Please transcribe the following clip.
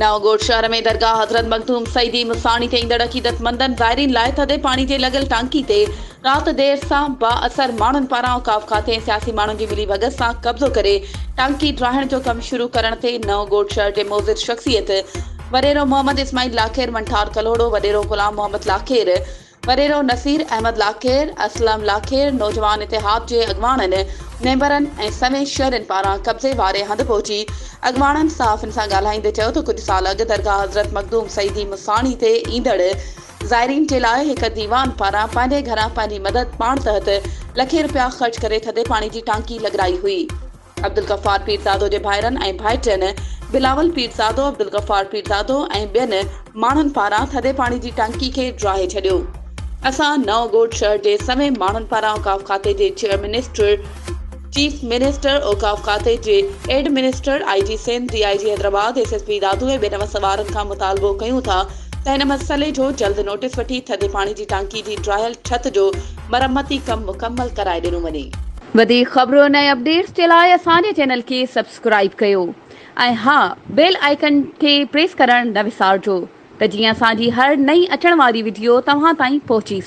नवगोट शहर में दरगाह हज़रत मखदूम सईदी मुसानी ते ईंदड़ अक़ीदतमंदनि ज़ाइरीन लाइ थधे पाणी जे लॻल टांकी ते राति देर सां बाअसर माण्हुनि पारां औक़ाफ़ खाते ऐं सियासी माण्हुनि जी मिलीभगत सां कब्ज़ो करे टांकी ड्राहिण जो कमु शुरू करण ते नवगोट शहर जे मोज़िज़ शख़्सियत वडेरो मोहम्मद इस्माइल लाखेर मंठार कलोड़ो, वडेरो गुलाम मोहम्मद लाखेर, वडेरो नसीर अहमद लाखेर, असलम लाखेर, नौजवान इतिहाद जे अॻवाननि मेंबरनि ऐं समेत शहरनि पारां कब्ज़े वारे हंधि पहुची अॻवाननि सहाफ़ियुनि सां ॻाल्हाईंदे चयो त कुझु साल अॻु दरगाह हज़रत मखदूम सईदी मुसानी ते ईंदड़ ज़ाइरीन जे लाइ हिकु दीवान पारां पंहिंजे घरां पंहिंजी मदद पाण तहत लखे रुपया ख़र्च करे थधे पाणी जी टांकी लॻाई हुई। अब्दुल गफ़ार पीरज़ादो जे भाइरनि ऐं भाइटनि बिलावल पीरज़ादो, अब्दुल गफ़ार पीरज़ादो ऐं ॿियनि माण्हुनि पारां थधे पाणी जी टांकी खे ड्राहे छॾियो। असां नवगोट शहर जे समें माण्हुनि पारां औक़ाफ़ खाते जे चेयर मिनिस्टर, चीफ मिनिस्टर, औक़ाफ़ खाते जे एड minister, IG Sindh, DIG Hyderabad, SSP Dadu ऐं ॿियनि वसवारनि खां मुतालबो कयूं था त हिन मसइले जो जल्द नोटिस वठी थधे पाणी जी टांकी जी ड्राहियल छत जो मरम्मती कमु मुकमल कराए ॾिनो वञे। वधीक ख़बरूं ऐं अपडेट्स जे लाइ असांजे चैनल खे सब्सक्राइब कयो ऐं हा, बेल आइकन खे प्रेस करणु न विसारिजो त जीअं असांजी हर नई अचण वारी वीडियो तव्हां ताईं पहुची सघे।